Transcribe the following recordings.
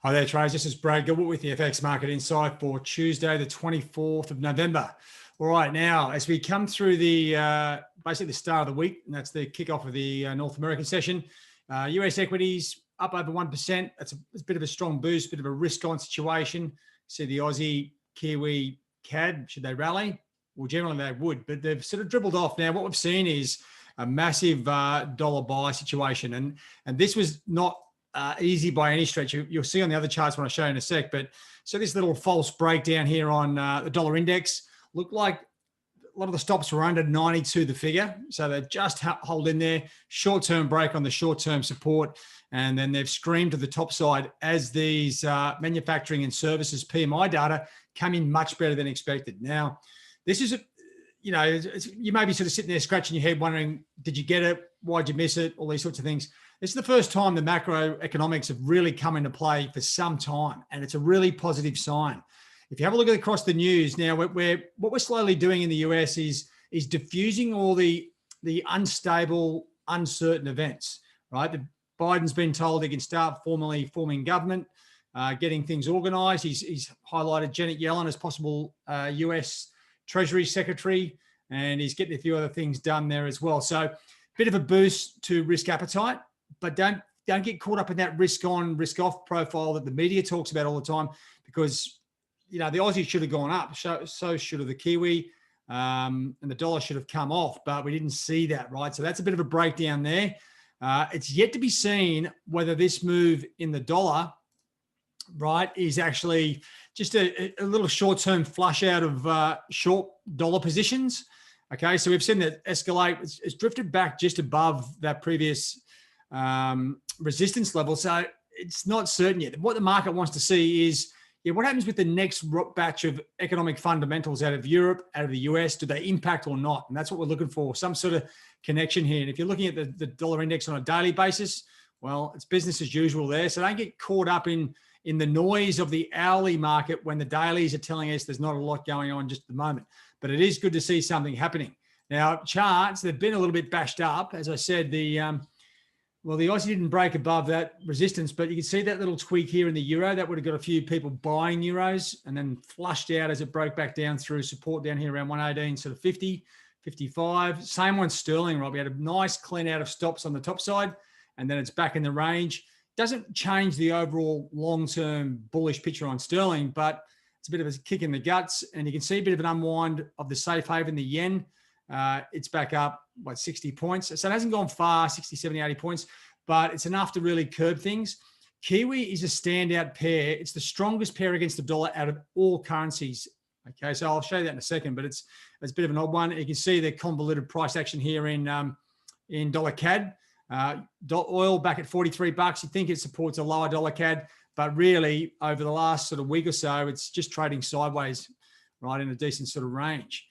Hi there, traders. This is Brad Gilbert with the FX Market Insight for Tuesday, the 24th of November. All right, now, as we come through the basically the start of the week, and that's the kickoff of the North American session, US equities up over 1%. It's a bit of a strong boost, bit of a risk-on situation. See the Aussie, Kiwi, CAD, should they rally? Well, generally they would, but they've sort of dribbled off. Now, what we've seen is a massive dollar buy situation, and this was not easy by any stretch. You'll see on the other charts when I show you in a sec. But so this little false breakdown here on the dollar index looked like a lot of the stops were under 92, the figure. So they just hold in there, short-term break on the short-term support. And then they've screamed to the top side as these manufacturing and services PMI data come in much better than expected. Now, this is, you may be sort of sitting there scratching your head wondering, did you get it? Why'd you miss it? All these sorts of things. This is the first time the macroeconomics have really come into play for some time, and it's a really positive sign. If you have a look across the news now, what we're slowly doing in the US is diffusing all the unstable, uncertain events, right? Biden's been told he can start formally forming government, getting things organized. He's highlighted Janet Yellen as possible US Treasury Secretary, and he's getting a few other things done there as well. So a bit of a boost to risk appetite. But don't get caught up in that risk on, risk off profile that the media talks about all the time, because the Aussie should have gone up, so should have the Kiwi, and the dollar should have come off, but we didn't see that, right? So that's a bit of a breakdown there. It's yet to be seen whether this move in the dollar, right, is actually just a little short-term flush out of short dollar positions. Okay, so we've seen that escalate. It's drifted back just above that previous resistance level. So it's not certain yet. What the market wants to see is, what happens with the next batch of economic fundamentals out of Europe, out of the US? Do they impact or not? And that's what we're looking for, some sort of connection here. And if you're looking at the dollar index on a daily basis, well, it's business as usual there. So don't get caught up in the noise of the hourly market when the dailies are telling us there's not a lot going on just at the moment. But it is good to see something happening. Now, charts, they've been a little bit bashed up. As I said, the Aussie didn't break above that resistance, but you can see that little tweak here in the euro. That would have got a few people buying euros and then flushed out as it broke back down through support down here around 118, sort of 50, 55. Same one sterling, right? We had a nice clean out of stops on the top side, and then it's back in the range. Doesn't change the overall long-term bullish picture on sterling, but it's a bit of a kick in the guts, and you can see a bit of an unwind of the safe haven, the yen. It's back up, 60 points. So it hasn't gone far, 60, 70, 80 points, but it's enough to really curb things. Kiwi is a standout pair. It's the strongest pair against the dollar out of all currencies. Okay, so I'll show you that in a second, but it's a bit of an odd one. You can see the convoluted price action here in dollar CAD. Oil back at $43. You think it supports a lower dollar CAD, but really over the last sort of week or so, it's just trading sideways, right, in a decent sort of range.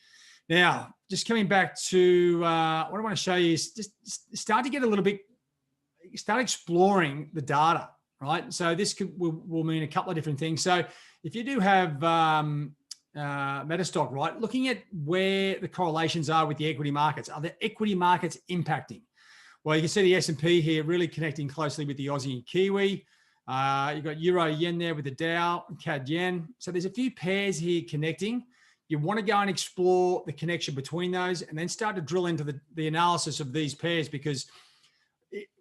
Now, just coming back to what I want to show you is just start to get a little bit, start exploring the data, right? So this will mean a couple of different things. So if you do have Metastock, right, looking at where the correlations are with the equity markets, are the equity markets impacting? Well, you can see the S&P here really connecting closely with the Aussie and Kiwi. You've got Euro Yen there with the Dow and CAD Yen. So there's a few pairs here connecting. You want to go and explore the connection between those and then start to drill into the analysis of these pairs, because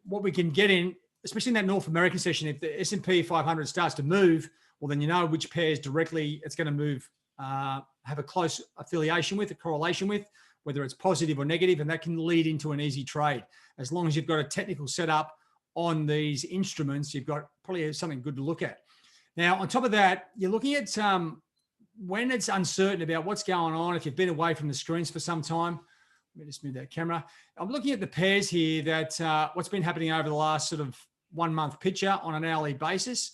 what we can get in, especially in that North American session, if the S&P 500 starts to move, well, then you know which pairs directly it's going to move, have a close affiliation with, a correlation with, whether it's positive or negative, and that can lead into an easy trade. As long as you've got a technical setup on these instruments, you've got probably something good to look at. Now, on top of that, you're looking at when it's uncertain about what's going on, if you've been away from the screens for some time. Let me just move that camera. I'm looking at the pairs here that what's been happening over the last sort of 1 month picture on an hourly basis.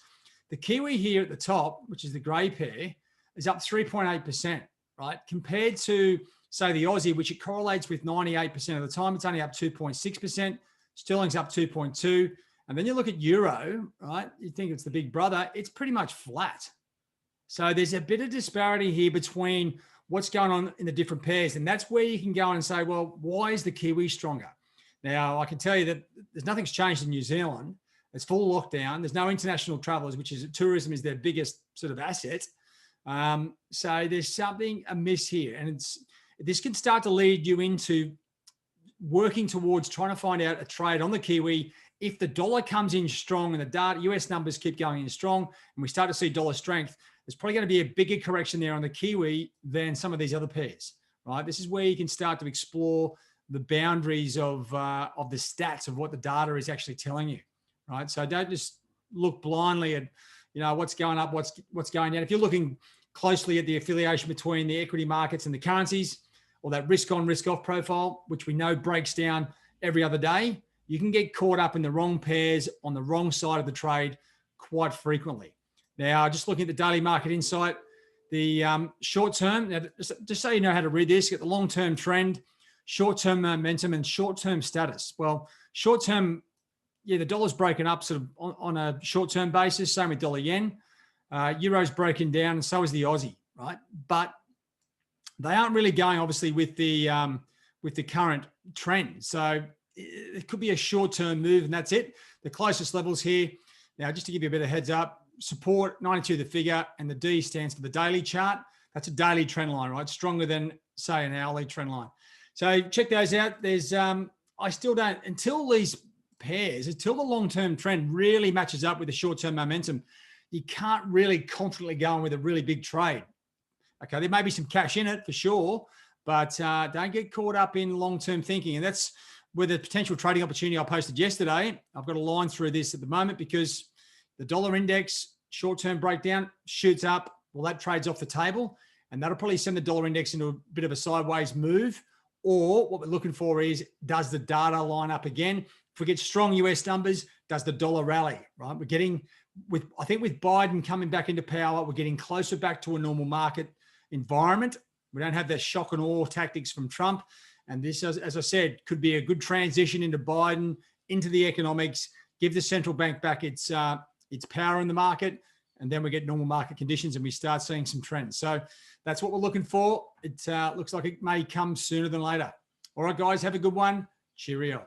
The Kiwi here at the top, which is the grey pair, is up 3.8%, right? Compared to, say, the Aussie, which it correlates with 98% of the time, it's only up 2.6%. Sterling's up 2.2%. And then you look at Euro, right? You think it's the big brother. It's pretty much flat. So there's a bit of disparity here between what's going on in the different pairs. And that's where you can go and say, well, why is the Kiwi stronger? Now, I can tell you that there's nothing's changed in New Zealand. It's full lockdown. There's no international travelers, which is tourism is their biggest sort of asset. So there's something amiss here. And this can start to lead you into working towards trying to find out a trade on the Kiwi. If the dollar comes in strong and the data, US numbers keep going in strong, and we start to see dollar strength, there's probably going to be a bigger correction there on the Kiwi than some of these other pairs, right? This is where you can start to explore the boundaries of the stats of what the data is actually telling you, right? So don't just look blindly at, what's going up, what's going down. If you're looking closely at the affiliation between the equity markets and the currencies, or that risk on, risk off profile, which we know breaks down every other day, you can get caught up in the wrong pairs on the wrong side of the trade quite frequently. Now, just looking at the daily market insight, the short term, now just so you know how to read this, get the long-term trend, short-term momentum, and short-term status. Well, short-term, the dollar's broken up sort of on a short-term basis, same with dollar yen. Euro's broken down, and so is the Aussie, right? But they aren't really going, obviously, with the current trend. So it could be a short-term move, and that's it. The closest levels here, now just to give you a bit of heads up, support 92 the figure, and the D stands for the daily chart. That's a daily trend line, right? Stronger than, say, an hourly trend line. So check those out. There's I still don't, until these pairs, until the long-term trend really matches up with the short-term momentum, you can't really confidently go on with a really big trade. Okay, there may be some cash in it for sure, but don't get caught up in long-term thinking. And that's where the potential trading opportunity I posted yesterday. I've got a line through this at the moment because the dollar index short-term breakdown shoots up. Well, that trades off the table, and that'll probably send the dollar index into a bit of a sideways move. Or what we're looking for is, does the data line up again? If we get strong US numbers, does the dollar rally, right? We're getting, I think with Biden coming back into power, we're getting closer back to a normal market environment. We don't have that shock and awe tactics from Trump. And this, as I said, could be a good transition into Biden, into the economics, give the central bank back its power in the market, and then we get normal market conditions and we start seeing some trends. So that's what we're looking for. It looks like it may come sooner than later. All right, guys, have a good one. Cheerio.